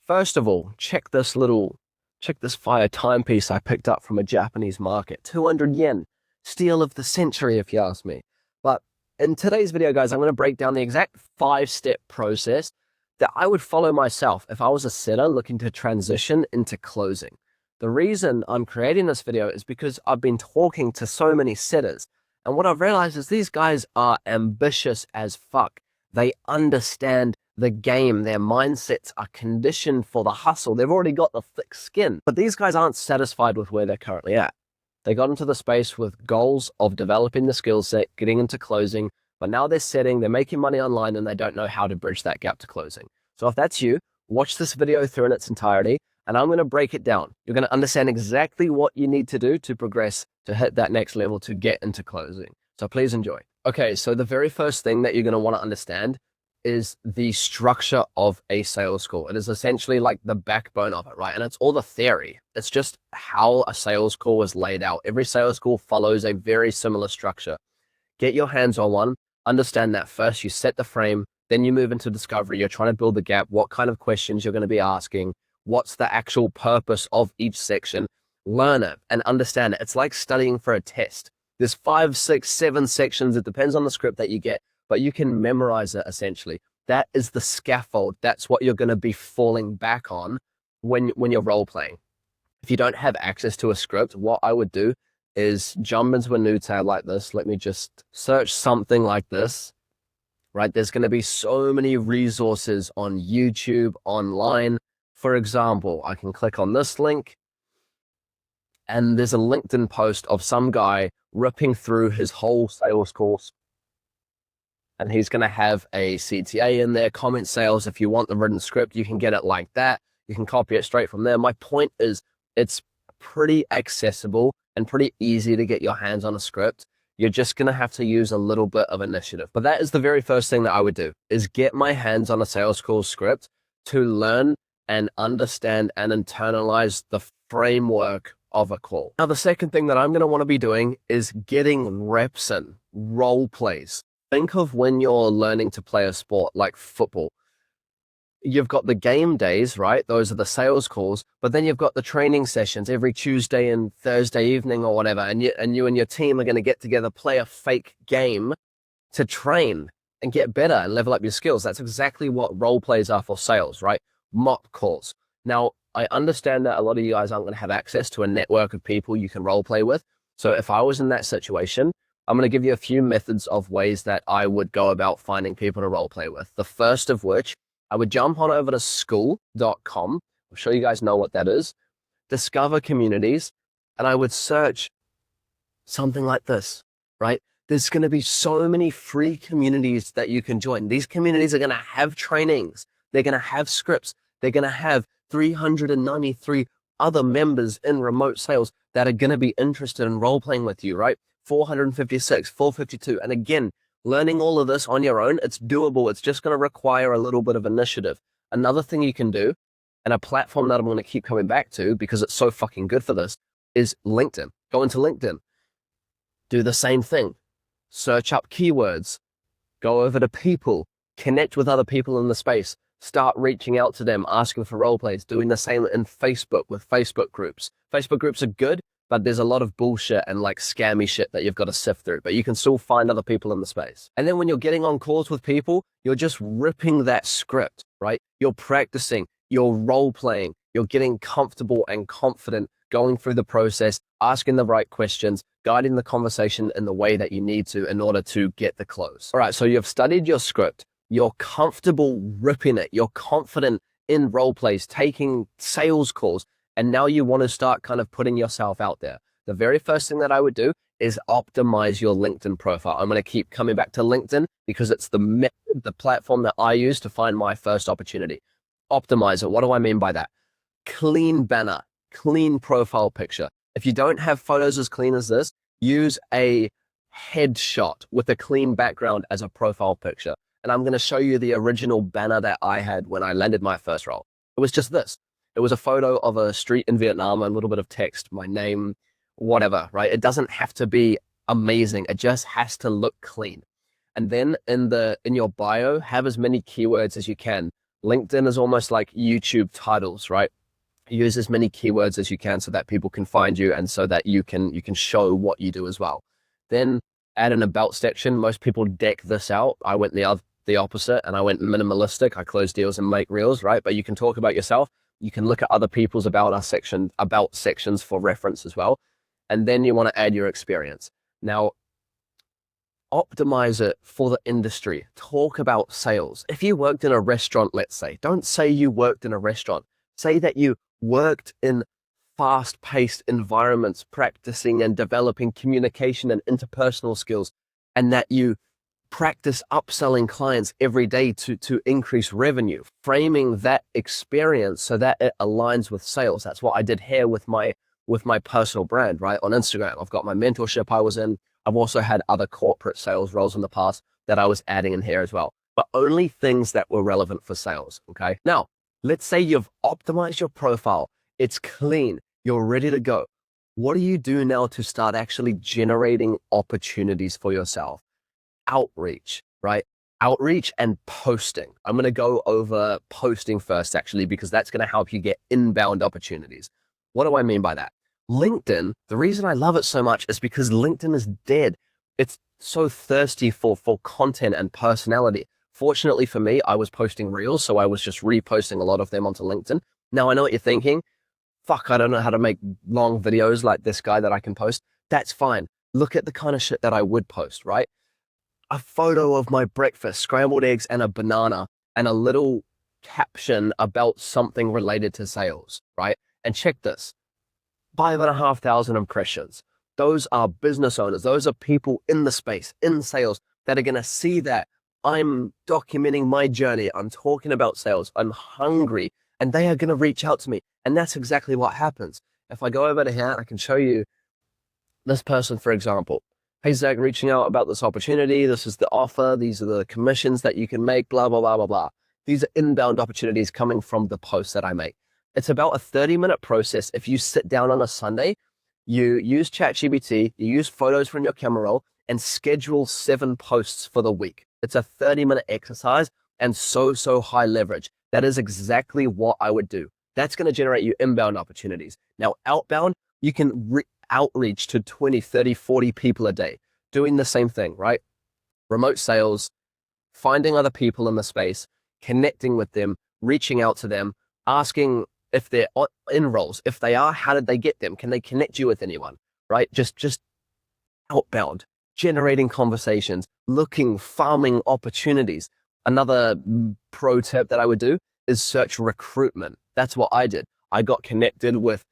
First of all, check this fire timepiece I picked up from a Japanese market. 200 yen. Steal of the century, if you ask me. But in today's video, guys, I'm going to break down the exact 5-step process that I would follow myself if I was a setter looking to transition into closing. The reason I'm creating this video is because I've been talking to so many setters, and what I've realized is these guys are ambitious as fuck. They understand the game. Their mindsets are conditioned for the hustle. They've already got the thick skin, but these guys aren't satisfied with where they're currently at. They got into the space with goals of developing the skill set, getting into closing, but now they're making money online, and they don't know how to bridge that gap to closing. So if that's you, watch this video through in its entirety, and I'm going to break it down. You're going to understand exactly what you need to do to progress, to hit that next level, to get into closing. So please enjoy. Okay, so the very first thing that you're going to want to understand is the structure of a sales call. It is essentially like the backbone of it, right? And it's all the theory. It's just how a sales call is laid out. Every sales call follows a very similar structure. Get your hands on one, understand that first. You set the frame, then you move into discovery. You're trying to build the gap, what kind of questions you're going to be asking, what's the actual purpose of each section. Learn it and understand it. It's like studying for a test. There's 5, 6, 7 sections. It depends on the script that you get, but you can memorize it essentially. That is the scaffold. That's what you're going to be falling back on when you're role playing. If you don't have access to a script, what I would do is jump into a new tab like this. Let me just search something like this, right? There's going to be so many resources on YouTube, online. For example, I can click on this link, and there's a LinkedIn post of some guy ripping through his whole sales course. And he's going to have a CTA in there, comment sales. If you want the written script, you can get it like that. You can copy it straight from there. My point is, it's pretty accessible and pretty easy to get your hands on a script. You're just going to have to use a little bit of initiative. But that is the very first thing that I would do, is get my hands on a sales call script to learn and understand and internalize the framework of a call. Now, the second thing that I'm going to want to be doing is getting reps in, role plays. Think of when you're learning to play a sport like football. You've got the game days, right? Those are the sales calls, but then you've got the training sessions every Tuesday and Thursday evening or whatever, and you and your team are going to get together, play a fake game to train and get better and level up your skills. That's exactly what role plays are for sales, right? Mock calls. Now, I understand that a lot of you guys aren't going to have access to a network of people you can role play with. So if I was in that situation, I'm going to give you a few methods of ways that I would go about finding people to role play with. The first of which, I would jump on over to school.com. I'm sure you guys know what that is. Discover communities, and I would search something like this, right? There's going to be so many free communities that you can join. These communities are going to have trainings. They're going to have scripts. They're going to have 393 other members in remote sales that are going to be interested in role playing with you, right? 456, 452. And again, learning all of this on your own, it's doable. It's just going to require a little bit of initiative. Another thing you can do, and a platform that I'm going to keep coming back to because it's so fucking good for this, is LinkedIn. Go into LinkedIn. Do the same thing. Search up keywords. Go over to people. Connect with other people in the space. Start reaching out to them, asking for role plays. Doing the same in Facebook with Facebook groups. Facebook groups are good, but there's a lot of bullshit and like scammy shit that you've got to sift through, but you can still find other people in the space. And then when you're getting on calls with people, you're just ripping that script, right? You're practicing, you're role playing, you're getting comfortable and confident, going through the process, asking the right questions, guiding the conversation in the way that you need to in order to get the close. All right, so you've studied your script, you're comfortable ripping it, you're confident in role plays, taking sales calls, and now you want to start kind of putting yourself out there. The very first thing that I would do is optimize your LinkedIn profile. I'm going to keep coming back to LinkedIn because it's the platform that I use to find my first opportunity. Optimize it. What do I mean by that? Clean banner, clean profile picture. If you don't have photos as clean as this, use a headshot with a clean background as a profile picture. And I'm going to show you the original banner that I had when I landed my first role. It was just this. It was a photo of a street in Vietnam, a little bit of text, my name, whatever, right? It doesn't have to be amazing. It just has to look clean. And then in your bio, have as many keywords as you can, LinkedIn is almost like YouTube titles, right? Use as many keywords as you can so that people can find you and so that you can show what you do as well. Then add an about section. Most people deck this out. I went the opposite, and I went minimalistic. I close deals and make reels, right? But you can talk about yourself. You can look at other people's about sections for reference as well. And then you want to add your experience. Now, optimize it for the industry. Talk about sales. If you worked in a restaurant, let's say, don't say you worked in a restaurant. Say that you worked in fast-paced environments, practicing and developing communication and interpersonal skills, and that you practice upselling clients every day to increase revenue, framing that experience so that it aligns with sales. That's what I did here with my personal brand, right? On Instagram, I've got my mentorship I was in. I've also had other corporate sales roles in the past that I was adding in here as well, but only things that were relevant for sales, okay? Now, let's say you've optimized your profile. It's clean. You're ready to go. What do you do now to start actually generating opportunities for yourself? Outreach, right? Outreach and posting. I'm going to go over posting first, actually, because that's going to help you get inbound opportunities. What do I mean by that? LinkedIn, the reason I love it so much is because LinkedIn is dead. It's so thirsty for content and personality. Fortunately for me, I was posting reels, so I was just reposting a lot of them onto LinkedIn. Now I know what you're thinking. Fuck, I don't know how to make long videos like this guy that I can post. That's fine. Look at the kind of shit that I would post, right? A photo of my breakfast, scrambled eggs and a banana, and a little caption about something related to sales, right? And check this, 5,500 impressions. Those are business owners. Those are people in the space, in sales, that are going to see that I'm documenting my journey. I'm talking about sales. I'm hungry, and they are going to reach out to me. And that's exactly what happens. If I go over to here, I can show you this person, for example. Hey, Zach, reaching out about this opportunity. This is the offer. These are the commissions that you can make, blah, blah, blah, blah, blah. These are inbound opportunities coming from the posts that I make. It's about a 30-minute process. If you sit down on a Sunday, you use ChatGPT, you use photos from your camera roll, and schedule 7 posts for the week. It's a 30-minute exercise and so high leverage. That is exactly what I would do. That's going to generate you inbound opportunities. Now, outbound, you can outreach to 20, 30, 40 people a day, doing the same thing, right? Remote sales, finding other people in the space, connecting with them, reaching out to them, asking if they're in roles. If they are, how did they get them? Can they connect you with anyone, right? Just outbound, generating conversations, farming opportunities. Another pro tip that I would do is search recruitment. That's what I did. I got connected with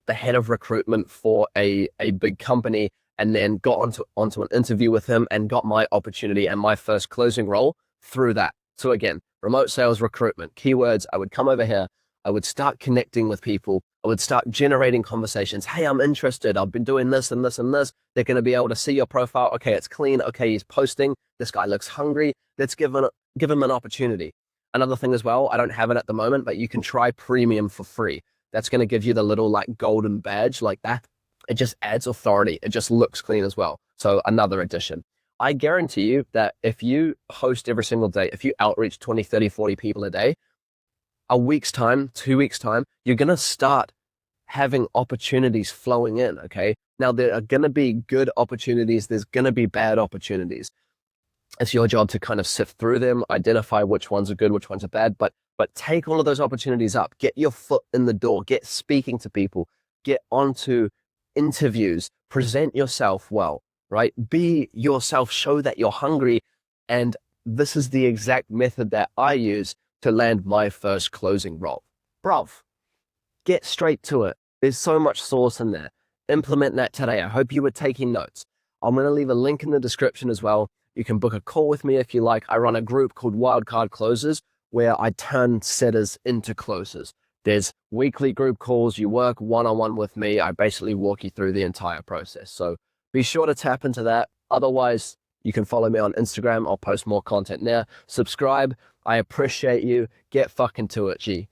the head of recruitment for a big company, and then got onto an interview with him and got my opportunity and my first closing role through that. So again, remote sales, recruitment, keywords. I would come over here. I would start connecting with people. I would start generating conversations. Hey, I'm interested. I've been doing this and this and this. They're going to be able to see your profile. Okay, it's clean. Okay, he's posting. This guy looks hungry. Let's give him an opportunity. Another thing as well, I don't have it at the moment, but you can try premium for free. That's going to give you the little like golden badge like that. It just adds authority. It just looks clean as well. So another addition. I guarantee you that if you post every single day, if you outreach 20, 30, 40 people a day, a week's time, 2 weeks' time, you're going to start having opportunities flowing in, okay? Now, there are going to be good opportunities. There's going to be bad opportunities. It's your job to kind of sift through them, identify which ones are good, which ones are bad, but take all of those opportunities up. Get your foot in the door. Get speaking to people. Get onto interviews. Present yourself well, right? Be yourself. Show that you're hungry. And this is the exact method that I use to land my first closing role. Bruv, get straight to it. There's so much sauce in there. Implement that today. I hope you were taking notes. I'm going to leave a link in the description as well. You can book a call with me if you like. I run a group called Wildcard Closers where I turn setters into closers. There's weekly group calls. You work one-on-one with me. I basically walk you through the entire process. So be sure to tap into that. Otherwise, you can follow me on Instagram. I'll post more content there. Subscribe. I appreciate you. Get fucking to it, G.